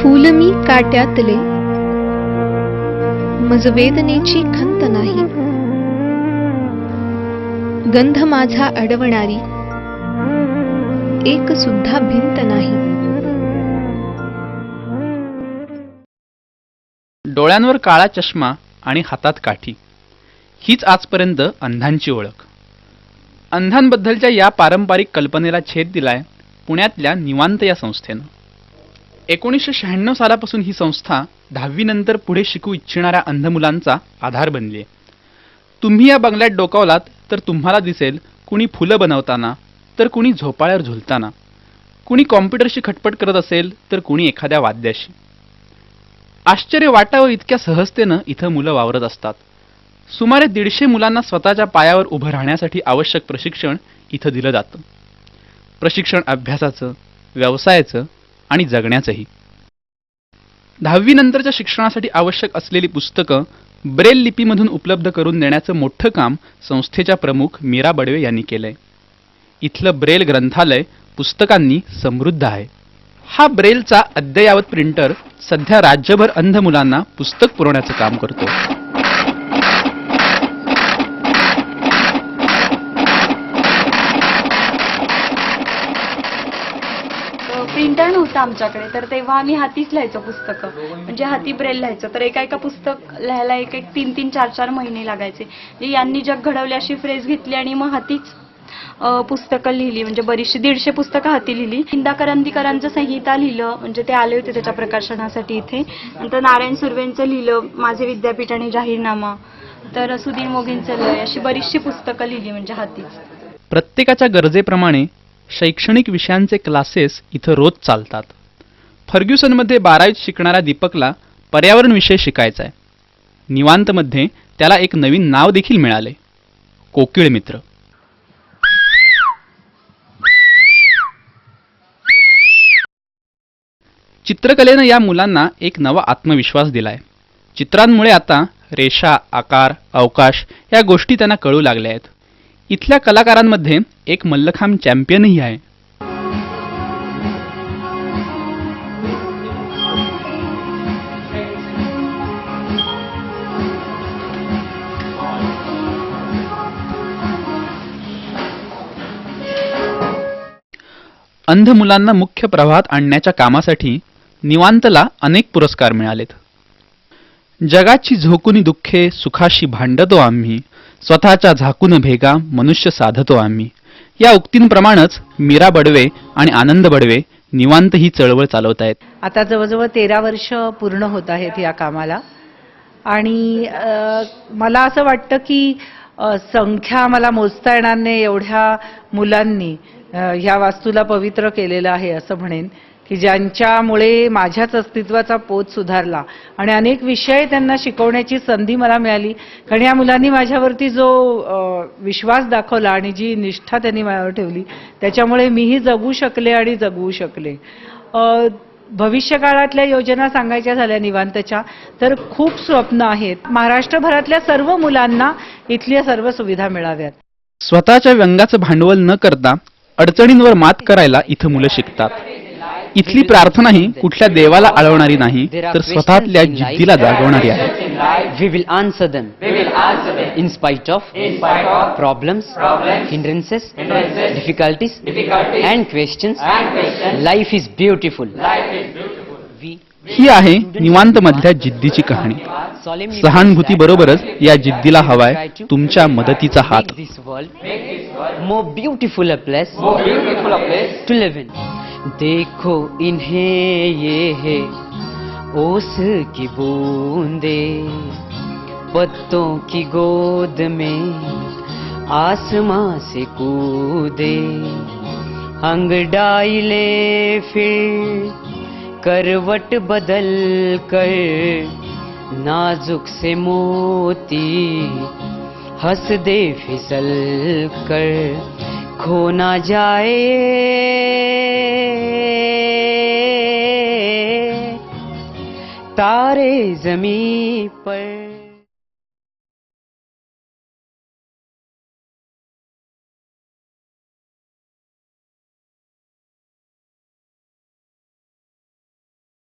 फूल मी काट्यातले, मज वेदनेची खंत नाही. गंध माझा अडवणारी एक सुद्धा भिंत नाही. डोळ्यांवर काळा चष्मा आणि हातात काठी, हीच आजपर्यंत अंधांची ओळख. अंधांबद्दलच्या या पारंपरिक कल्पनेला छेद दिलाय पुण्यातल्या निवांत या संस्थेनं. 1996 सालापासून ही संस्था 10वी नंतर पुढे शिकू इच्छिणाऱ्या अंध मुलांचा आधार बनली आहे. तुम्ही या बंगल्यात डोकावलात तर तुम्हाला दिसेल कुणी फुलं बनवताना, तर कुणी झोपाळ्यावर झुलताना, कुणी कॉम्प्युटरशी खटपट करत असेल तर कुणी एखाद्या वाद्याशी. आश्चर्य वाटावं इतक्या सहजतेनं इथं मुलं वावरत असतात. सुमारे 150 मुलांना स्वतःच्या पायावर उभं राहण्यासाठी आवश्यक प्रशिक्षण इथं दिलं जातं. प्रशिक्षण अभ्यासाचं, व्यवसायाचं आणि जगण्याचंही. 10वी नंतरच्या शिक्षणासाठी आवश्यक असलेली पुस्तकं ब्रेल लिपीमधून उपलब्ध करून देण्याचं मोठं काम संस्थेच्या प्रमुख मीरा बडवे यांनी केलंय. इथलं ब्रेल ग्रंथालय पुस्तकांनी समृद्ध आहे. हा ब्रेलचा अद्ययावत प्रिंटर सध्या राज्यभर अंध मुलांना पुस्तक पुरवण्याचं काम करतो. प्रिंटर नव्हतं आमच्याकडे, तर तेव्हा आम्ही हातीच लिहायचो पुस्तकं, म्हणजे हाती ब्रेल लिहायचो. तर एका पुस्तक लिहायला एक 3-3, 4-4 महिने लागायचे. यांनी जग घडवले अशी फ्रेज घेतली आणि मग हातीच पुस्तकं लिहिली, म्हणजे बरीचशी 150 पुस्तकं हाती लिहिली. इंदा करंदीकरांचं संहिता लिहिलं, म्हणजे ते आले होते त्याच्या प्रकाशनासाठी इथे. नंतर नारायण सुर्वेंचं लिहिलं, माझे विद्यापीठ आणि जाहीरनामा. तर सुधीर मोघेंचं लय, अशी बरीचशी पुस्तकं लिहिली म्हणजे हातीच. प्रत्येकाच्या गरजेप्रमाणे शैक्षणिक विषयांचे क्लासेस इथं रोज चालतात. फर्ग्युसनमध्ये 12वीत शिकणाऱ्या दीपकला पर्यावरण विषय शिकायचा आहे. निवांतमध्ये त्याला एक नवीन नाव देखील मिळाले, कोकिळ मित्र. चित्रकलेनं या मुलांना एक नवा आत्मविश्वास दिलाय. चित्रांमुळे आता रेषा, आकार, अवकाश या गोष्टी त्यांना कळू लागल्या आहेत. इथल्या कलाकारांमध्ये एक मल्लखांब चॅम्पियनही आहे. अंध मुलांना मुख्य प्रवाहात आणण्याच्या कामासाठी निवांतला अनेक पुरस्कार मिळालेत. जगाची झोकुनी दुःखे सुखाशी भांडतो आम्ही, स्वतःच्या झाकून भेगा मनुष्य साधतो आम्ही, या उक्तींप्रमाणेच मीरा बडवे आणि आनंद बडवे निवांत ही चळवळ चालवत आहेत. आता जवळजवळ 13 वर्ष पूर्ण होत आहेत या कामाला. आणि मला असं वाटतं की संख्या मला मोजता येणार नाही एवढ्या मुलांनी ह्या वास्तूला पवित्र केलेलं आहे असं म्हणेन, की ज्यांच्यामुळे माझ्याच अस्तित्वाचा पोत सुधारला आणि अनेक विषय त्यांना शिकवण्याची संधी मला मिळाली. कारण या मुलांनी माझ्यावरती जो विश्वास दाखवला आणि जी निष्ठा त्यांनी माझ्यावर ठेवली, त्याच्यामुळे मीही जगू शकले आणि जगवू शकले. भविष्यकाळातल्या योजना सांगायच्या झाल्या निवांतच्या, तर खूप स्वप्न आहेत. महाराष्ट्रभरातल्या सर्व मुलांना इथल्या सर्व सुविधा मिळाव्यात. स्वतःच्या व्यंगाचं भांडवल न करता अडचणींवर मात करायला इथं मुलं शिकतात. इथली प्रार्थनाही कुठल्या देवाला आळवणारी नाही, तर स्वतःतल्या जिद्दीला जागवणारी आहे. We will answer them. In spite of problems, hindrances, difficulties, and questions. Life is beautiful. ही आहे निवांत मधल्या जिद्दीची कहाणी. सहानुभूती बरोबरच या जिद्दीला हवाय तुमच्या मदतीचा हात. More beautiful a place to live in. देखो इन्हें ये है ओस की बूंदे, पत्तों की गोद में आसमां से कूदे, अंगड़ाइले फिर करवट बदल कर, नाजुक से मोती हंस दे फिसल कर, खो ना जाए तारे ज़मीं पर.